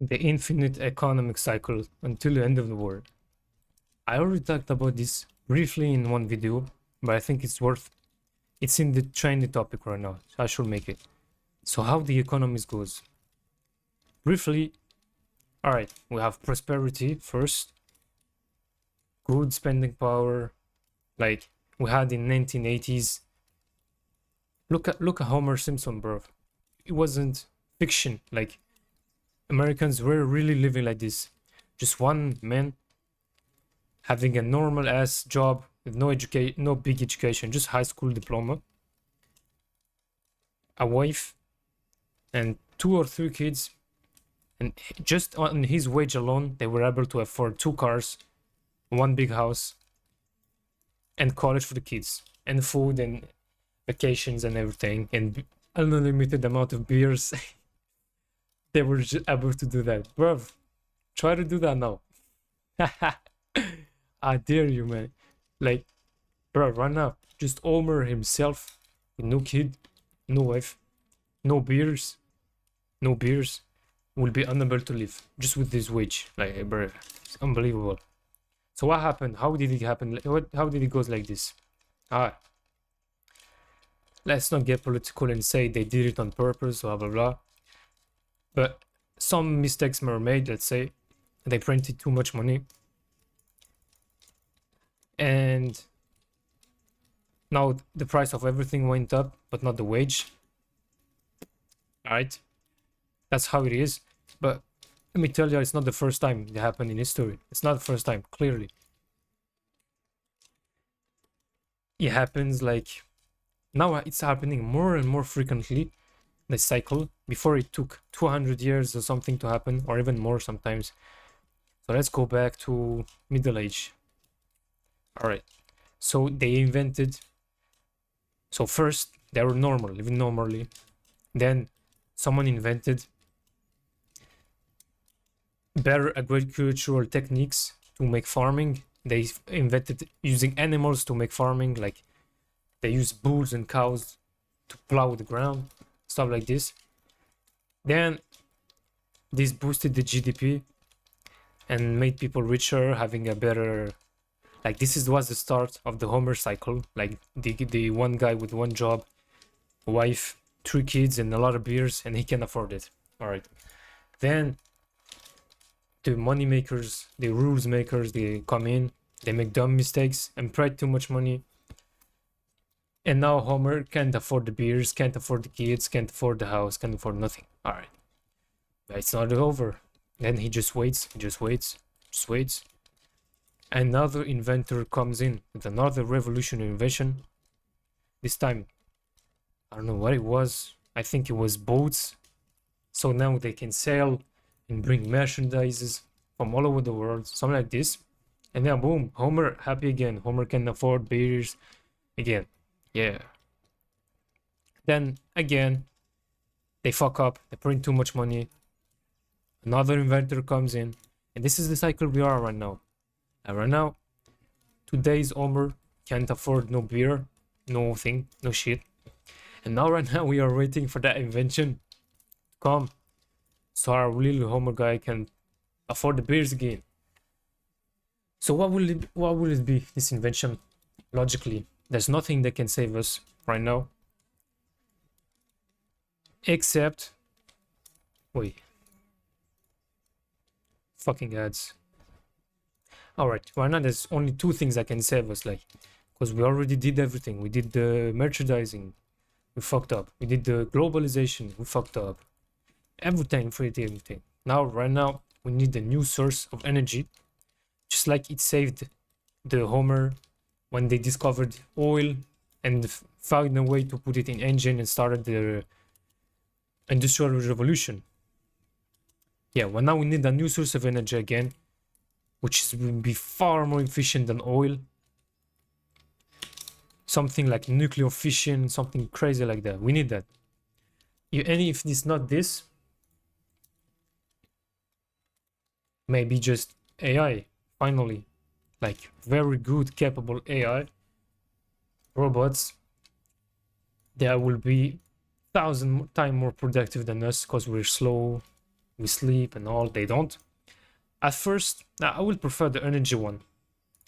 The infinite economic cycle until the end of the world. I already talked about this briefly in one video, but I think it's in the trendy topic right now, so I should make it. So how the economies goes. Briefly, alright, we have prosperity first, good spending power, like we had in 1980s. Look at Homer Simpson, bro. It wasn't fiction, like Americans were really living like this. Just one man having a normal ass job with no big education, just high school diploma, a wife, and 2 or 3 kids. And just on his wage alone, they were able to afford 2 cars, one big house, and college for the kids, and food and vacations and everything, and an unlimited amount of beers. They were just able to do that. Bro, try to do that now. I dare you, man. Like, bro, right now, just Homer himself with no kid, no wife, no beers, will be unable to live just with this wage. Like, bro, it's unbelievable. So what happened? How did it happen? How did it goes like this? Ah, let's not get political and say they did it on purpose, blah blah blah. But some mistakes were made. Let's say they printed too much money, and now the price of everything went up, but not the wage. All right, that's how it is. But let me tell you, it's not the first time it happened in history. It's not the first time, clearly. It happens like now it's happening more and more frequently, the cycle. Before it took 200 years or something to happen, or even more sometimes. So let's go back to Middle Age. All right. So they invented. So first they were normal, living normally. Then someone invented better agricultural techniques to make farming. They invented using animals to make farming, like they use bulls and cows to plow the ground, stuff like this. Then this boosted the GDP and made people richer, having a better, like this was the start of the Homer cycle, like the one guy with one job, wife, 3 kids, and a lot of beers, and he can afford it. All right. Then the money makers, the rules makers, they come in, they make dumb mistakes and pride too much money. And now Homer can't afford the beers, can't afford the kids, can't afford the house, can't afford nothing. All right. But it's not over. Then he just waits, just waits. Another inventor comes in with another revolutionary invention. This time, I don't know what it was. I think it was boats. So now they can sail and bring merchandises from all over the world, something like this. And then boom, Homer happy again. Homer can afford beers again. Yeah. Then again, they fuck up, they print too much money. Another inventor comes in, and this is the cycle we are right now. And right now, today's Homer can't afford no beer, no thing, no shit. And now right now we are waiting for that invention to come, so our little Homer guy can afford the beers again. So what will it be, this invention? Logically, there's nothing that can save us right now. Except, wait, fucking ads. Alright, right now there's only 2 things that can save us, like, because we already did everything. We did the merchandising, we fucked up. We did the globalization, we fucked up. Everything, everything. Now, right now, we need a new source of energy, just like it saved the Homer when they discovered oil and found a way to put it in engine and started the industrial revolution. Yeah, well, now we need a new source of energy again, which will be far more efficient than oil. Something like nuclear fission, something crazy like that. We need that. And if it's not this, maybe just AI, finally. Like very good, capable AI. Robots that will be 1,000 times more productive than us because we're slow, we sleep and all. They don't. At first, I will prefer the energy one,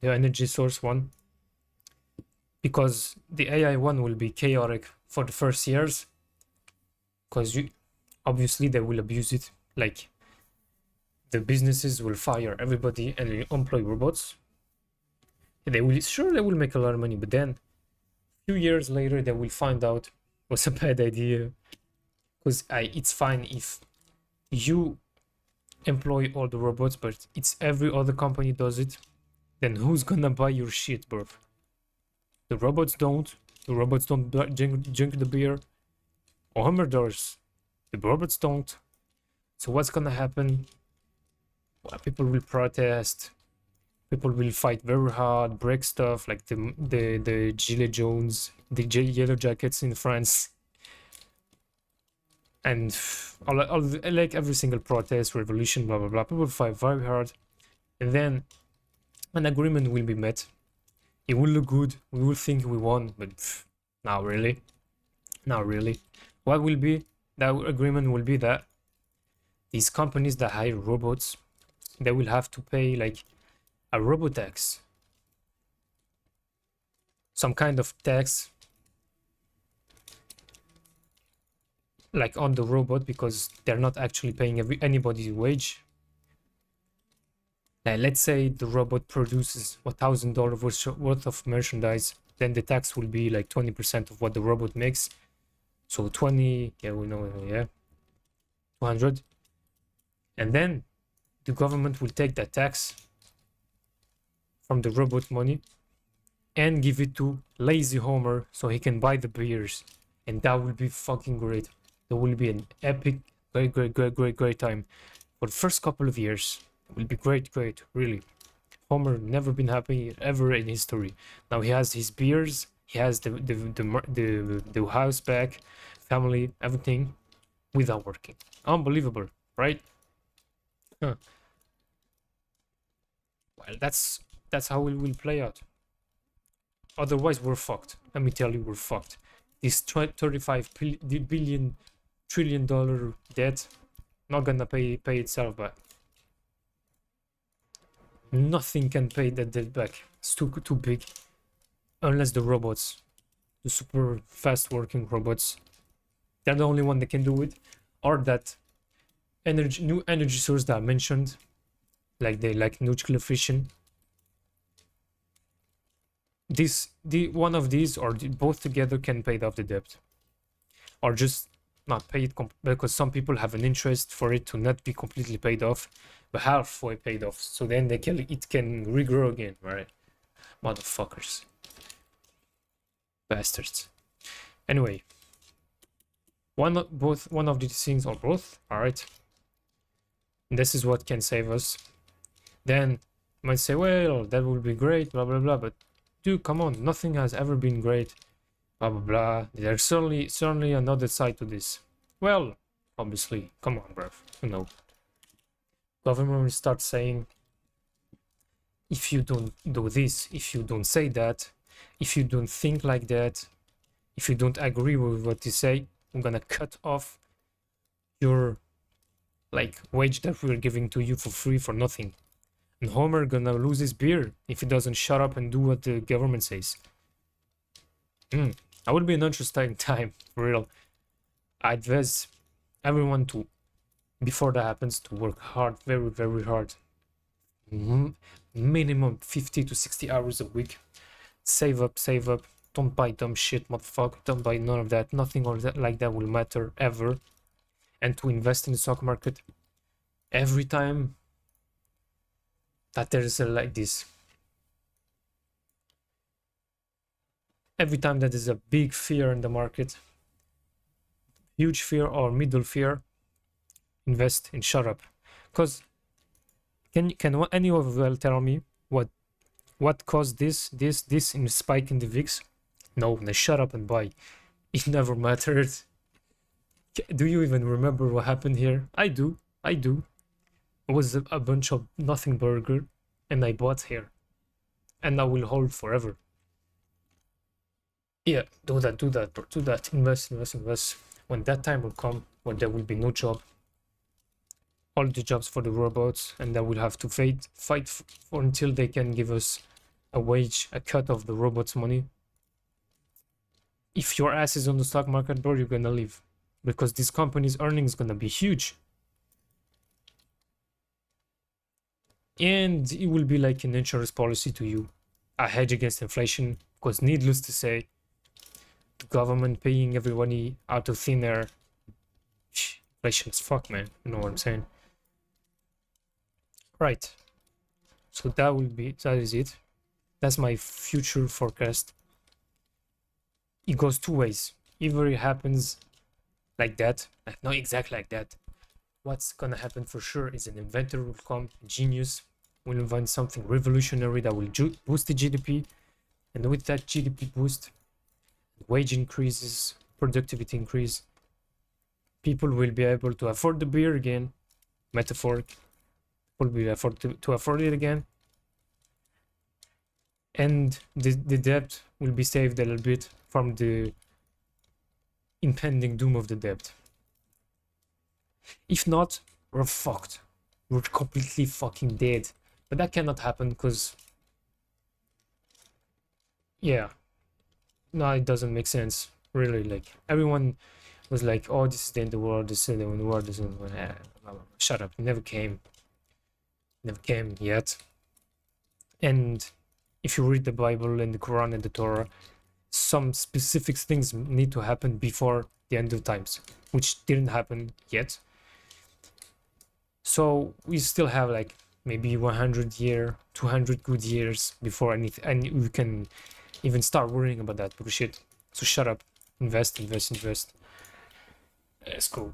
the energy source one, because the AI one will be chaotic for the first years, because you obviously they will abuse it. Like the businesses will fire everybody and employ robots. They will make a lot of money, but then a few years later they will find out it was a bad idea. Because it's fine if you employ all the robots, but it's every other company does it. Then who's gonna buy your shit, bro? The robots don't. The robots don't drink the beer. Homer does. The robots don't. So what's gonna happen? Well, people will protest. People will fight very hard, break stuff like the Gilets jaunes, the yellow jackets in France, and all like every single protest, revolution, blah blah blah. People fight very hard, and then an agreement will be met. It will look good. We will think we won, but not really. Not really. What will be that agreement will be that these companies that hire robots, they will have to pay like a robot tax, some kind of tax, like on the robot, because they're not actually paying anybody's wage. Let's say the robot produces $1,000 worth of merchandise, then the tax will be like 20% of what the robot makes. So 20, yeah, we know, yeah, 200. And then the government will take that tax from the robot money and give it to lazy Homer so he can buy the beers. And that will be fucking great. There will be an epic, great time. For the first couple of years, it will be great, really. Homer never been happy ever in history. Now he has his beers, he has the house back, family, everything, without working. Unbelievable, right? Huh. Well, that's how it will play out. Otherwise, we're fucked. Let me tell you, we're fucked. This 35 billion trillion dollar debt not gonna pay itself back. Nothing can pay that debt back. It's too big. Unless the robots, the super fast working robots, they're the only one that can do it. Or that new energy source that I mentioned, like nuclear fission. One of these or both together can pay off the debt, or just not pay it because some people have an interest for it to not be completely paid off, but halfway paid off. So then it can regrow again, right? Motherfuckers, bastards. Anyway, one of these things or both, all right. This is what can save us. Then you might say, well, that would be great, blah blah blah, but dude, come on, nothing has ever been great, blah blah blah. There's certainly another side to this. Well, obviously, come on, bruv, you know. Government will start saying, if you don't do this, if you don't say that, if you don't think like that, if you don't agree with what you say, I'm gonna cut off your wage that we're giving to you for free for nothing. And Homer gonna lose his beer if he doesn't shut up and do what the government says. That would be an interesting time, for real. I advise everyone to, before that happens, to work hard, very, very hard. Minimum 50 to 60 hours a week. Save up. Don't buy dumb shit, motherfucker. Don't buy none of that. Nothing like that will matter ever. And to invest in the stock market every time that there is every time that is a big fear in the market, huge fear or middle fear, invest and shut up. Because can any of you tell me what caused this in spike in the VIX? No, they shut up and buy. It never mattered. Do you even remember what happened here? I do. It was a bunch of nothing burger, and I bought here, and I will hold forever. Yeah, do that, bro. Do that. Invest. When that time will come, when there will be no job, all the jobs for the robots, and then we'll have to fight for until they can give us a cut of the robots' money. If your ass is on the stock market, bro, you're gonna leave, because this company's earnings gonna be huge, and it will be like an insurance policy to you, a hedge against inflation. Because needless to say, the government paying everybody out of thin air, inflation is fuck, man. You know what I'm saying? Right. So that is it. That's my future forecast. It goes two ways. Either it happens like that, like not exactly like that. What's gonna happen for sure is an inventor will come, a genius will invent something revolutionary that will boost the GDP, and with that GDP boost, wage increases, productivity increase, people will be able to afford the beer again, metaphoric, will be able to afford it again, and the debt will be saved a little bit from the impending doom of the debt. If not, we're fucked. We're completely fucking dead. But that cannot happen because, yeah, no, it doesn't make sense, really. Like, everyone was like, oh, this is the end of the world, this is the end of the world, this is the end. Shut up, it never came. Never came yet. And if you read the Bible and the Quran and the Torah, some specific things need to happen before the end of times, which didn't happen yet. So we still have like maybe 200 good years before anything, and we can even start worrying about that bullshit. So shut up, invest. Let's go.